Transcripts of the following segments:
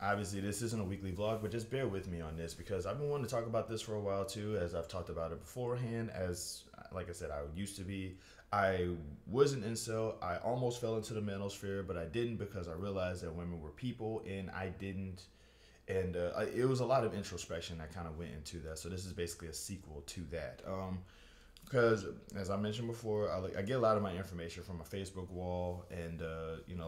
Obviously, this isn't a weekly vlog, but just bear with me on this because I've been wanting to talk about this for a while too, as I've talked about it beforehand. As like I said, I used to be. I was an incel. I almost fell into the manosphere, but I didn't because I realized that women were people, and I didn't. And it was a lot of introspection that kind of went into that. So this is basically a sequel to that. Because as I mentioned before, I get a lot of my information from my Facebook wall and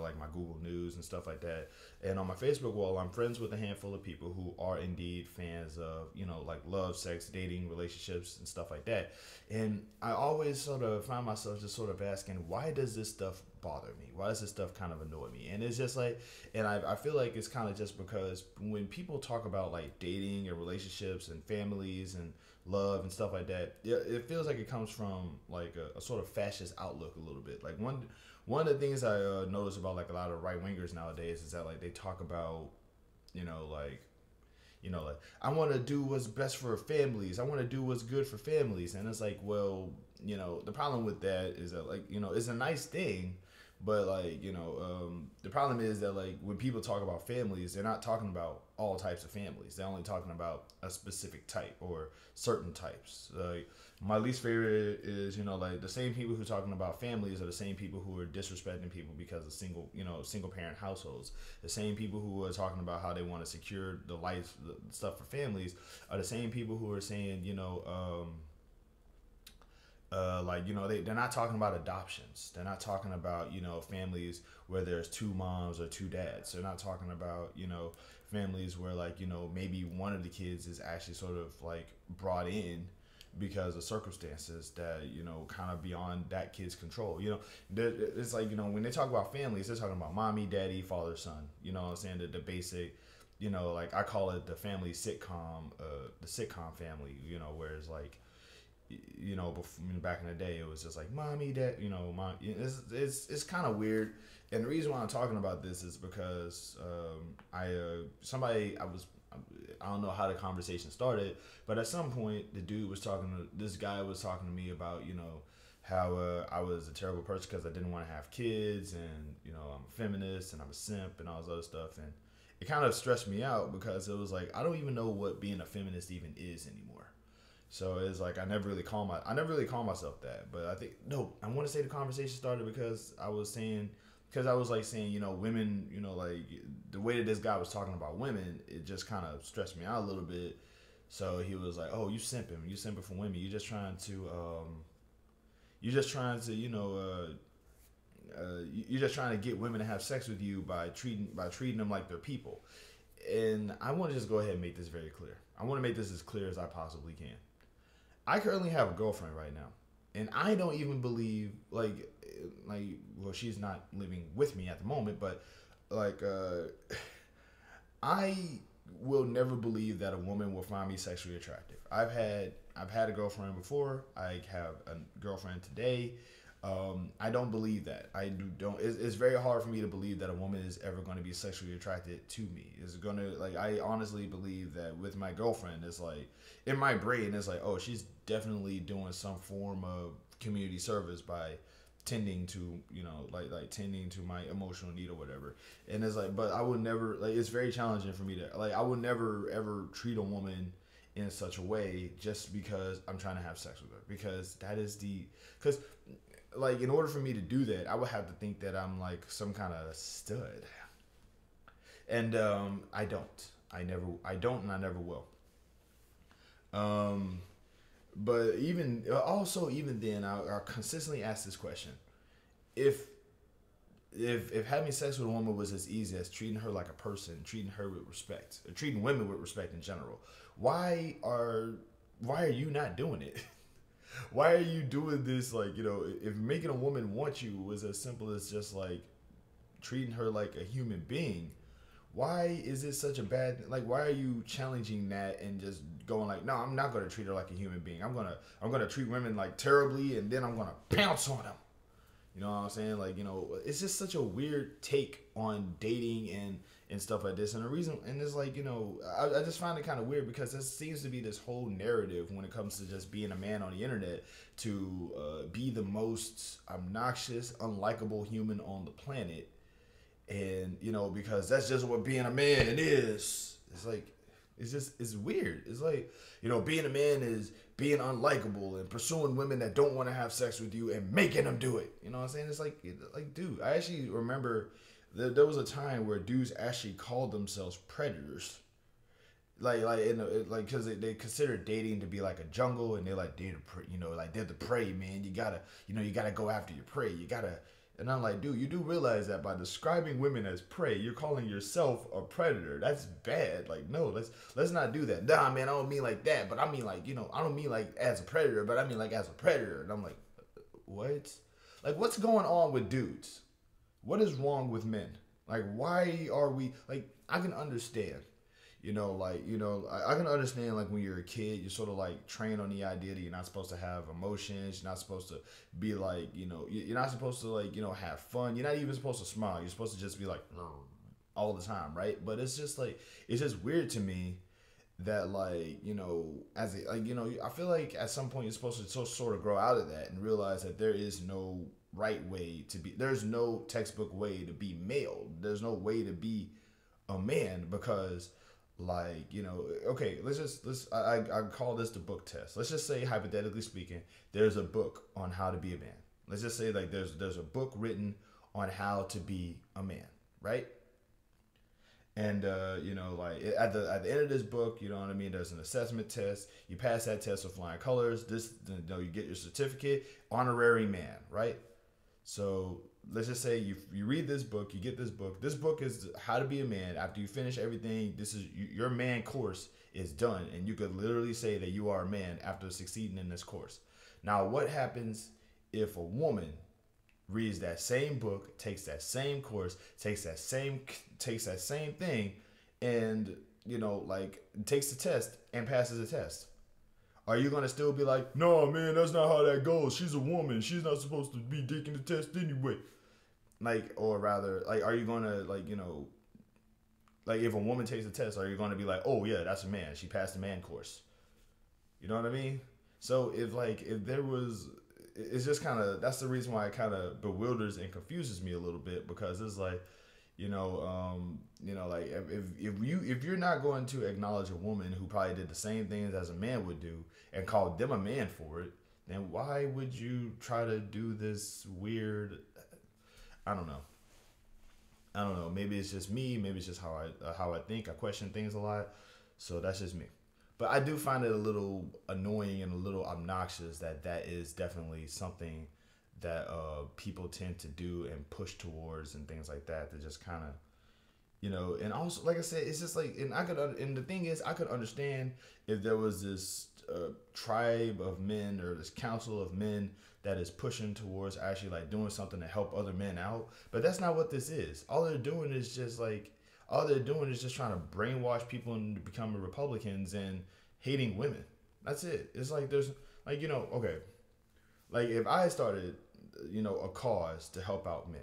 like my Google News and stuff like that. And on my Facebook wall, I'm friends with a handful of people who are indeed fans of like love, sex, dating, relationships, and stuff like that. And I always sort of find myself just sort of asking, why does this stuff bother me? Why does this stuff kind of annoy me? And it's just like, and I feel like it's kind of just because when people talk about like dating and relationships and families and love and stuff like that, it feels like it comes from like a sort of fascist outlook a little bit. Like one of the things I notice about like a lot of right wingers nowadays is that like they talk about like like I want to do what's best for families. I want to do what's good for families, and it's like, well, the problem with that is that like it's a nice thing, but like the problem is that like when people talk about families, they're not talking about all types of families. They're only talking about a specific type or certain types. Like my least favorite is like the same people who are talking about families are the same people who are disrespecting people because of single parent households. The same people who are talking about how they want to secure the stuff for families are the same people who are saying they're not talking about adoptions. They're not talking about families where there's two moms or two dads. They're not talking about families where like maybe one of the kids is actually sort of like brought in because of circumstances that kind of beyond that kid's control. It's like when they talk about families, they're talking about mommy, daddy, father, son. You know what I'm saying? The basic. Like I call it the family sitcom, the sitcom family. Whereas like before, back in the day, it was just like mommy, dad, mom. It's kind of weird, and the reason why I'm talking about this is because I don't know how the conversation started, but at some point this guy was talking to me about how I was a terrible person because I didn't want to have kids, and I'm a feminist and I'm a simp and all this other stuff, and it kind of stressed me out because it was like I don't even know what being a feminist even is anymore. So it's like I never really call myself that. But I think no, I want to say the conversation started because I was saying women, like the way that this guy was talking about women, it just kind of stressed me out a little bit. So he was like, "Oh, you simping for women. You're just trying to get women to have sex with you by treating them like they're people." And I want to just go ahead and make this very clear. I want to make this as clear as I possibly can. I currently have a girlfriend right now, and I don't even believe well, she's not living with me at the moment, but like I will never believe that a woman will find me sexually attractive. I've had a girlfriend before. I have a girlfriend today. I don't believe that. Don't. It's very hard for me to believe that a woman is ever going to be sexually attracted to me. It's gonna like I honestly believe that with my girlfriend, it's like in my brain, it's like, oh, she's definitely doing some form of community service by tending to tending to my emotional need or whatever. And it's like, but I would never like. It's very challenging for me to like. I would never ever treat a woman in such a way just because I'm trying to have sex with her, because that is because like in order for me to do that, I would have to think that I'm like some kind of stud, and I don't, and I never will. Um, but even then, I'll consistently ask this question: if if having sex with a woman was as easy as treating her like a person, treating her with respect, or treating women with respect in general, why are why are you not doing it? Why are you doing this? Like, if making a woman want you was as simple as just like treating her like a human being, why is it such a bad like? Why are you challenging that and just going like, no, I'm not going to treat her like a human being. I'm gonna treat women like terribly, and then I'm gonna pounce on them. You know what I'm saying? Like, it's just such a weird take on dating and stuff like this. And the reason, and it's like, I just find it kind of weird because there seems to be this whole narrative when it comes to just being a man on the internet to be the most obnoxious, unlikable human on the planet. And because that's just what being a man is. It's like it's weird. It's like being a man is being unlikable and pursuing women that don't want to have sex with you and making them do it. You know what I'm saying? It's like dude, I actually remember there was a time where dudes actually called themselves predators. Because they consider dating to be like a jungle, and they're like they're the prey, man. You gotta go after your prey. You gotta. And I'm like, dude, you do realize that by describing women as prey, you're calling yourself a predator. That's bad. Like, no, let's not do that. Nah, man, I don't mean like that, but I mean like, I don't mean like as a predator, but I mean like as a predator. And I'm like, what? Like, what's going on with dudes? What is wrong with men? Like, why are we like? I can understand. I can understand like when you're a kid, you're sort of like trained on the idea that you're not supposed to have emotions. You're not supposed to be like, you're not supposed to like, have fun. You're not even supposed to smile. You're supposed to just be like, all the time, right? But it's just like, it's just weird to me that like, I feel like at some point you're supposed to sort of grow out of that and realize that there is no right way to be. There's no textbook way to be male. There's no way to be a man because like okay, I call this the book test. Let's just say, hypothetically speaking, there's a book on how to be a man. Let's just say like there's a book written on how to be a man, right? And like at the end of this book, you know what I mean, there's an assessment test. You pass that test with flying colors. You get your certificate, honorary man, right? So let's just say you read this book, you get this book. This book is how to be a man. After you finish everything, this is your man course is done, and you could literally say that you are a man after succeeding in this course. Now, what happens if a woman reads that same book, takes that same course, takes that same thing, and takes the test and passes the test? Are you gonna still be like, no, man, that's not how that goes. She's a woman. She's not supposed to be taking the test anyway. Like, or rather, like, are you gonna like if a woman takes the test, are you gonna be like, oh yeah, that's a man. She passed the man course. You know what I mean? So if there was, it's just kind of, that's the reason why it kind of bewilders and confuses me a little bit, because it's like, like if you're not going to acknowledge a woman who probably did the same things as a man would do and call them a man for it, then why would you try to do this weird? I don't know. Maybe it's just me. Maybe it's just how I think. I question things a lot, so that's just me. But I do find it a little annoying and a little obnoxious that is definitely something that people tend to do and push towards and things like that. That just kind of, and also, like I said, it's just like, and the thing is, I could understand if there was this tribe of men or this council of men that is pushing towards actually like doing something to help other men out. But that's not what this is. All they're doing is just trying to brainwash people into becoming Republicans and hating women. That's it. It's like there's like, okay, like if I started, a cause to help out men,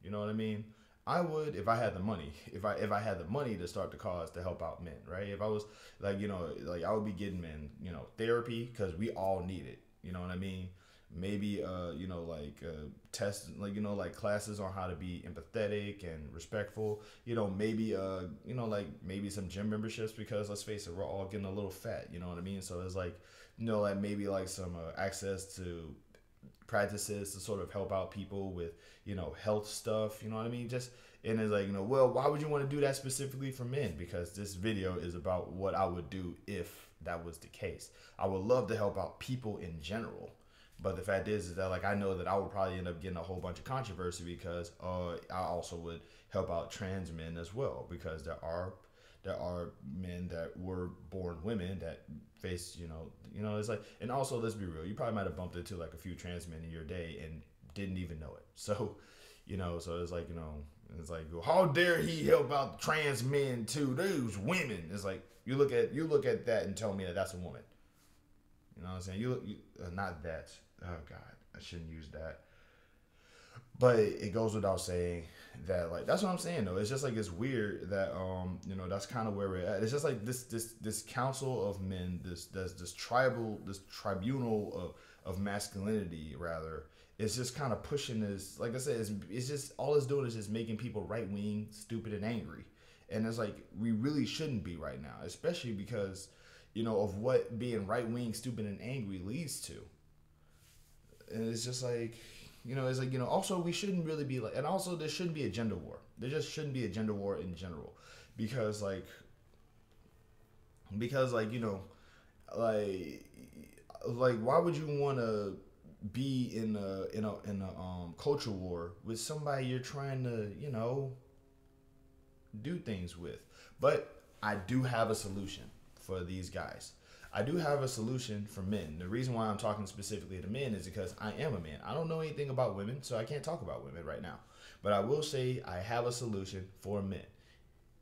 you know what I mean? I would, if I had the money, if I had the money to start the cause to help out men, right? If I was like, I would be getting men, therapy, because we all need it. You know what I mean? Maybe, tests, like classes on how to be empathetic and respectful. Maybe, maybe some gym memberships, because let's face it, we're all getting a little fat. You know what I mean? So it's like, like maybe like some access to practices to sort of help out people with health stuff, you know what I mean? Just, and it's like, well, why would you want to do that specifically for men? Because this video is about what I would do if that was the case. I would love to help out people in general, but the fact is that like I know that I would probably end up getting a whole bunch of controversy, because I also would help out trans men as well, because there are men that were born women that face, it's like, and also let's be real, you probably might have bumped into like a few trans men in your day and didn't even know it. So, so it's like, it's like, how dare he help out trans men too? Those women. It's like, you look at that and tell me that that's a woman. You know what I'm saying? You not that. Oh God, I shouldn't use that. But it goes without saying that, like, that's what I'm saying though. It's just like, it's weird that that's kind of where we're at. It's just like this council of men, this tribunal of masculinity rather, it's just kind of pushing this. Like I said, it's just all it's doing is just making people right wing, stupid, and angry. And it's like we really shouldn't be right now, especially because of what being right wing, stupid, and angry leads to. And it's just like it's like also we shouldn't really be like, and also there shouldn't be a gender war. There just shouldn't be a gender war in general, because like why would you want to be in a culture war with somebody you're trying to do things with? But I do have a solution for these guys. I do have a solution for men. The reason why I'm talking specifically to men is because I am a man. I don't know anything about women, so I can't talk about women right now. But I will say I have a solution for men.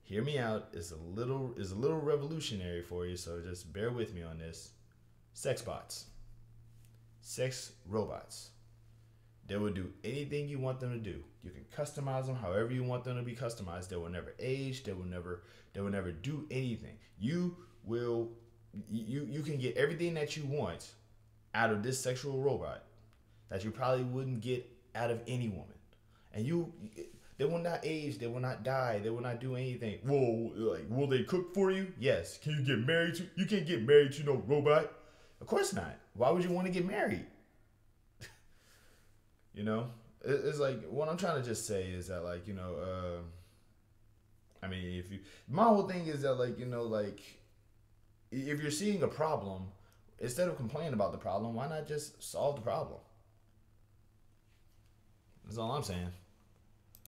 Hear me out. It's a little revolutionary for you, so just bear with me on this. Sex bots. Sex robots. They will do anything you want them to do. You can customize them however you want them to be customized. They will never age. They will never do anything. You can get everything that you want out of this sexual robot that you probably wouldn't get out of any woman. And they will not age, they will not die, they will not do anything. Whoa, like, will they cook for you? Yes. Can you get married to? You can't get married to no robot. Of course not. Why would you want to get married? It's like, what I'm trying to just say is that, like, I mean, my whole thing is that, like, if you're seeing a problem, instead of complaining about the problem, why not just solve the problem? That's all I'm saying.